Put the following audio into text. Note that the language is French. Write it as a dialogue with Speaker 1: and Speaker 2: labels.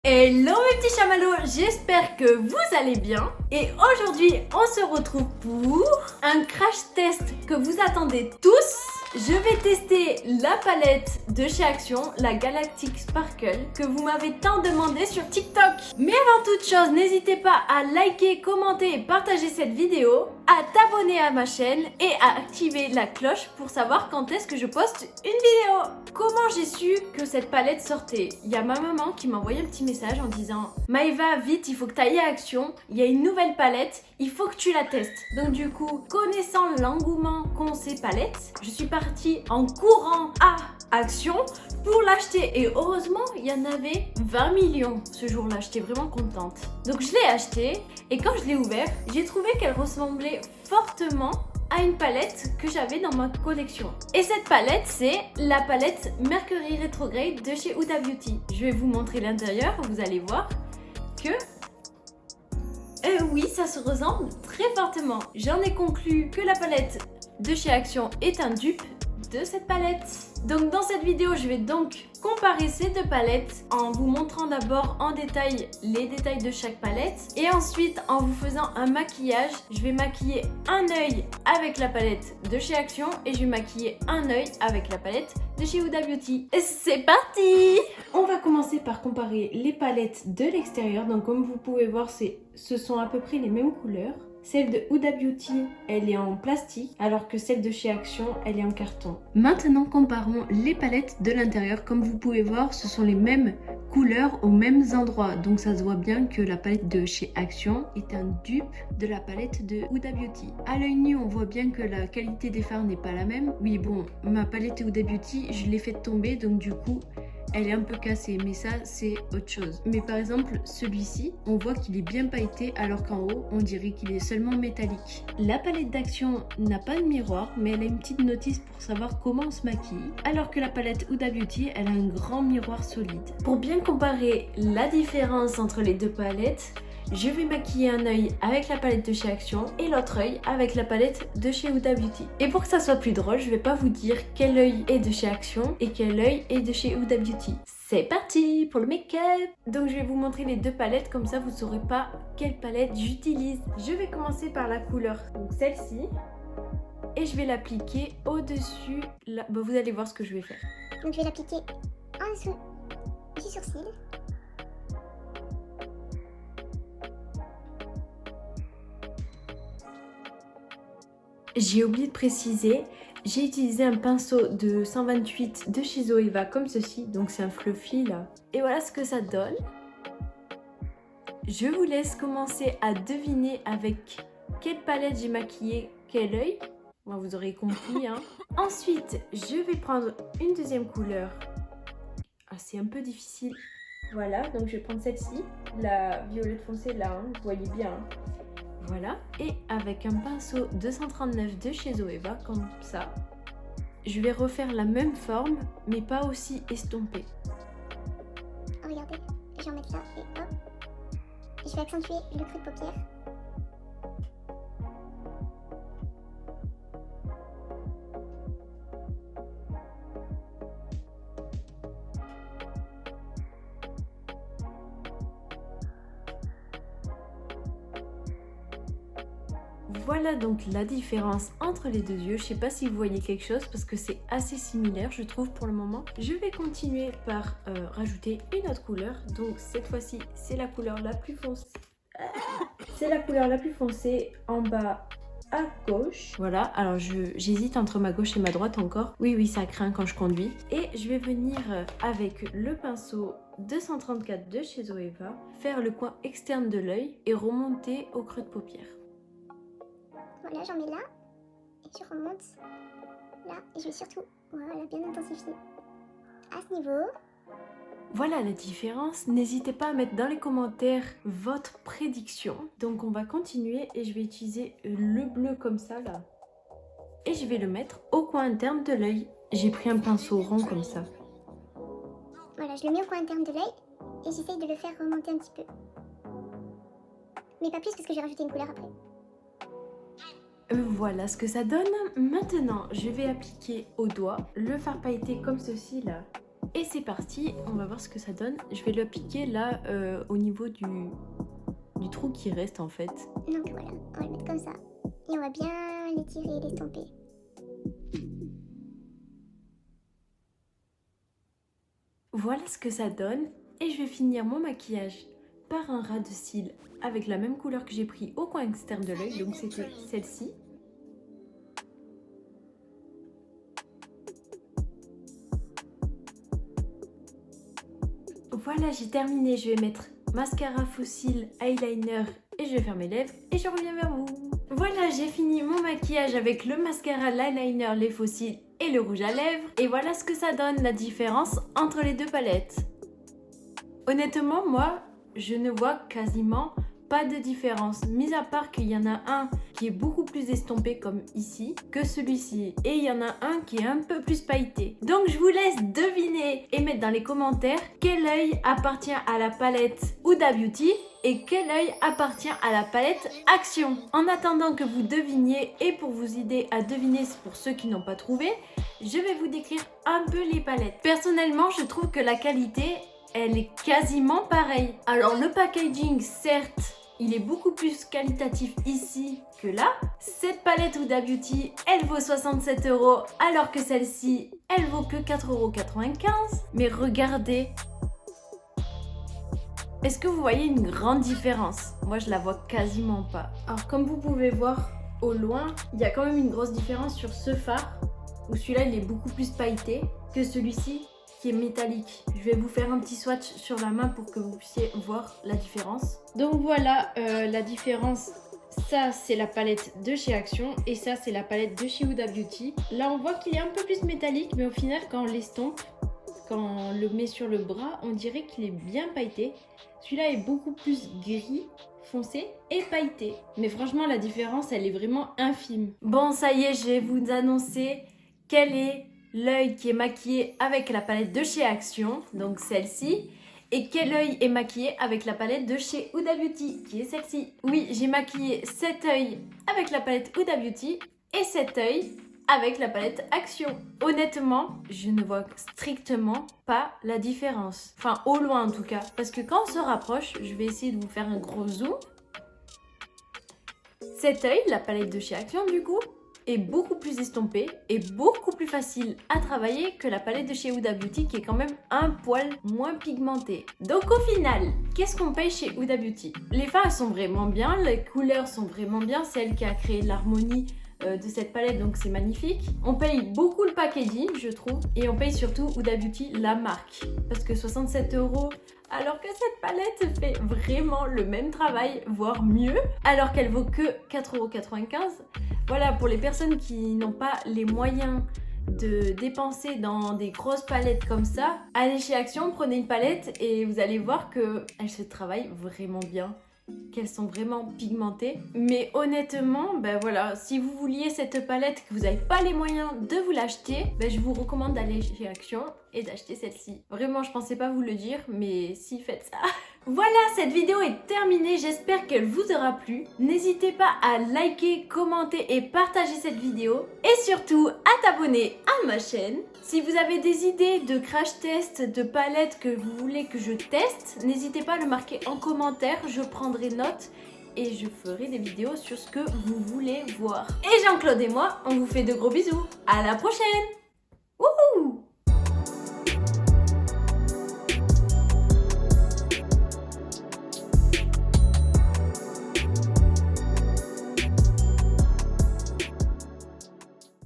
Speaker 1: Hello mes petits chamallows, j'espère que vous allez bien. Et aujourd'hui, on se retrouve pour un crash test que vous attendez tous. Je vais tester la palette de chez Action, la Galactic Sparkle, que vous m'avez tant demandé sur TikTok. Mais avant toute chose, n'hésitez pas à liker, commenter et partager cette vidéo, à t'abonner à ma chaîne et à activer la cloche pour savoir quand est-ce que je poste une vidéo. Comment j'ai su que cette palette sortait? Il y a ma maman qui m'a envoyé un petit message en disant « Maëva, vite, il faut que tu ailles à Action, il y a une nouvelle palette, il faut que tu la testes. » Donc du coup, connaissant l'engouement qu'ont ces palettes, je suis partie en courant à Action pour l'acheter. Et heureusement, il y en avait 20 millions ce jour-là, j'étais vraiment contente. Donc je l'ai acheté et quand je l'ai ouvert, j'ai trouvé qu'elle ressemblait fortement à une palette que j'avais dans ma collection. Et cette palette, c'est la palette Mercury Retrograde de chez Huda Beauty. Je vais vous montrer l'intérieur, vous allez voir que oui, ça se ressemble très fortement. J'en ai conclu que la palette de chez Action est un dupe de cette palette. Donc dans cette vidéo, je vais donc comparer ces deux palettes en vous montrant d'abord en détail les détails de chaque palette et ensuite en vous faisant un maquillage. Je vais maquiller un œil avec la palette de chez Action et je vais maquiller un œil avec la palette de chez Huda Beauty. C'est parti! On va commencer par comparer les palettes de l'extérieur. Donc comme vous pouvez voir, ce sont à peu près les mêmes couleurs. Celle de Huda Beauty, elle est en plastique, alors que celle de chez Action, elle est en carton. Maintenant, comparons les palettes de l'intérieur. Comme vous pouvez voir, ce sont les mêmes couleurs aux mêmes endroits. Donc ça se voit bien que la palette de chez Action est un dupe de la palette de Huda Beauty. À l'œil nu, on voit bien que la qualité des fards n'est pas la même. Oui, bon, ma palette Huda Beauty, je l'ai fait tomber, donc du coup, elle est un peu cassée, mais ça c'est autre chose. Mais par exemple celui-ci, on voit qu'il est bien pailleté alors qu'en haut on dirait qu'il est seulement métallique. La palette d'Action n'a pas de miroir, mais elle a une petite notice pour savoir comment on se maquille, alors que la palette Huda Beauty, elle a un grand miroir solide. Pour bien comparer la différence entre les deux palettes, je vais maquiller un œil avec la palette de chez Action et l'autre œil avec la palette de chez Huda Beauty. Et pour que ça soit plus drôle, je vais pas vous dire quel œil est de chez Action et quel œil est de chez Huda Beauty. C'est parti pour le make-up! Donc je vais vous montrer les deux palettes, comme ça vous saurez pas quelle palette j'utilise. Je vais commencer par la couleur, donc celle-ci. Et je vais l'appliquer au-dessus. Vous allez voir ce que je vais faire.
Speaker 2: Donc je vais l'appliquer en dessous du sourcil.
Speaker 1: J'ai oublié de préciser, j'ai utilisé un pinceau de 128 de chez Zoeva comme ceci, donc c'est un fluffy là. Et voilà ce que ça donne. Je vous laisse commencer à deviner avec quelle palette j'ai maquillé quel œil. Bon, vous aurez compris, hein. Ensuite, je vais prendre une deuxième couleur. Ah, c'est un peu difficile. Voilà, donc je vais prendre celle-ci, la violette foncée là, hein, vous voyez bien. Hein. Voilà, et avec un pinceau 239 de chez Zoeva, comme ça, je vais refaire la même forme, mais pas aussi estompée.
Speaker 2: Oh, regardez, je vais en mettre là et hop. Je vais accentuer le creux de paupière.
Speaker 1: Voilà donc la différence entre les deux yeux. Je sais pas si vous voyez quelque chose parce que c'est assez similaire je trouve pour le moment. Je vais continuer par rajouter une autre couleur. Donc cette fois-ci c'est la couleur la plus foncée. C'est la couleur la plus foncée en bas à gauche. Voilà, alors j'hésite entre ma gauche et ma droite encore. Oui, ça craint quand je conduis. Et je vais venir avec le pinceau 234 de chez Zoeva faire le coin externe de l'œil et remonter au creux de paupière.
Speaker 2: Voilà, j'en mets là, et je remonte là, et je vais surtout, voilà, bien intensifier à ce niveau.
Speaker 1: Voilà la différence, n'hésitez pas à mettre dans les commentaires votre prédiction. Donc on va continuer et je vais utiliser le bleu comme ça là. Et je vais le mettre au coin interne de l'œil. J'ai pris un pinceau rond comme ça.
Speaker 2: Voilà, je le mets au coin interne de l'œil, et j'essaye de le faire remonter un petit peu. Mais pas plus parce que je vais rajouter une couleur après.
Speaker 1: Voilà ce que ça donne. Maintenant, je vais appliquer au doigt le fard pailleté comme ceci là. Et c'est parti, on va voir ce que ça donne. Je vais l'appliquer là au niveau du trou qui reste en fait.
Speaker 2: Donc voilà, on va le mettre comme ça. Et on va bien l'étirer et l'estomper.
Speaker 1: Voilà ce que ça donne. Et je vais finir mon maquillage par un ras de cils avec la même couleur que j'ai pris au coin externe de l'œil. Donc c'était celle-ci. Voilà, j'ai terminé. Je vais mettre mascara, faux cils, eyeliner et je vais faire mes lèvres et je reviens vers vous. Voilà, j'ai fini mon maquillage avec le mascara, l'eyeliner, les faux cils et le rouge à lèvres. Et voilà ce que ça donne, la différence entre les deux palettes. Honnêtement, moi, je ne vois quasiment pas de différence, mis à part qu'il y en a un qui est beaucoup plus estompé comme ici que celui-ci, et il y en a un qui est un peu plus pailleté. Donc je vous laisse deviner et mettre dans les commentaires quel œil appartient à la palette Huda Beauty et quel œil appartient à la palette Action. En attendant que vous deviniez et pour vous aider à deviner pour ceux qui n'ont pas trouvé, je vais vous décrire un peu les palettes. Personnellement, je trouve que la qualité, elle est quasiment pareille. Alors le packaging, certes, il est beaucoup plus qualitatif ici que là. Cette palette Huda Beauty, elle vaut 67 € alors que celle-ci, elle vaut que 4,95 €. Mais regardez, est-ce que vous voyez une grande différence? Moi, je la vois quasiment pas. Alors comme vous pouvez voir au loin, il y a quand même une grosse différence sur ce fard, où celui-là, il est beaucoup plus pailleté que celui-ci, qui est métallique. Je vais vous faire un petit swatch sur la main pour que vous puissiez voir la différence. Donc voilà la différence. Ça c'est la palette de chez Action et ça c'est la palette de chez Huda Beauty. Là on voit qu'il est un peu plus métallique, mais au final quand on l'estompe, quand on le met sur le bras, on dirait qu'il est bien pailleté. Celui-là est beaucoup plus gris foncé et pailleté. Mais franchement la différence elle est vraiment infime. Bon ça y est, je vais vous annoncer quel est l'œil qui est maquillé avec la palette de chez Action, donc celle-ci, et quel œil est maquillé avec la palette de chez Huda Beauty, qui est celle-ci. Oui, j'ai maquillé cet œil avec la palette Huda Beauty et cet œil avec la palette Action. Honnêtement, je ne vois strictement pas la différence. Enfin, au loin en tout cas. Parce que quand on se rapproche, je vais essayer de vous faire un gros zoom. Cet œil, la palette de chez Action du coup, est beaucoup plus estompé et beaucoup plus facile à travailler que la palette de chez Huda Beauty qui est quand même un poil moins pigmentée. Donc au final, qu'est-ce qu'on paye chez Huda Beauty? Les fards sont vraiment bien, les couleurs sont vraiment bien, c'est elle qui a créé l'harmonie de cette palette, donc c'est magnifique. On paye beaucoup le packaging, je trouve, et on paye surtout Huda Beauty, la marque, parce que 67 €, alors que cette palette fait vraiment le même travail, voire mieux, alors qu'elle vaut que 4,95 €. Voilà, pour les personnes qui n'ont pas les moyens de dépenser dans des grosses palettes comme ça, allez chez Action, prenez une palette et vous allez voir qu'elles se travaillent vraiment bien, qu'elles sont vraiment pigmentées. Mais honnêtement, ben voilà, si vous vouliez cette palette que vous n'avez pas les moyens de vous l'acheter, ben je vous recommande d'aller chez Action et d'acheter celle-ci. Vraiment, je pensais pas vous le dire, mais si, faites ça. Voilà, cette vidéo est terminée, j'espère qu'elle vous aura plu. N'hésitez pas à liker, commenter et partager cette vidéo. Et surtout, à t'abonner à ma chaîne. Si vous avez des idées de crash test, de palettes que vous voulez que je teste, n'hésitez pas à le marquer en commentaire, je prendrai note et je ferai des vidéos sur ce que vous voulez voir. Et Jean-Claude et moi, on vous fait de gros bisous. À la prochaine!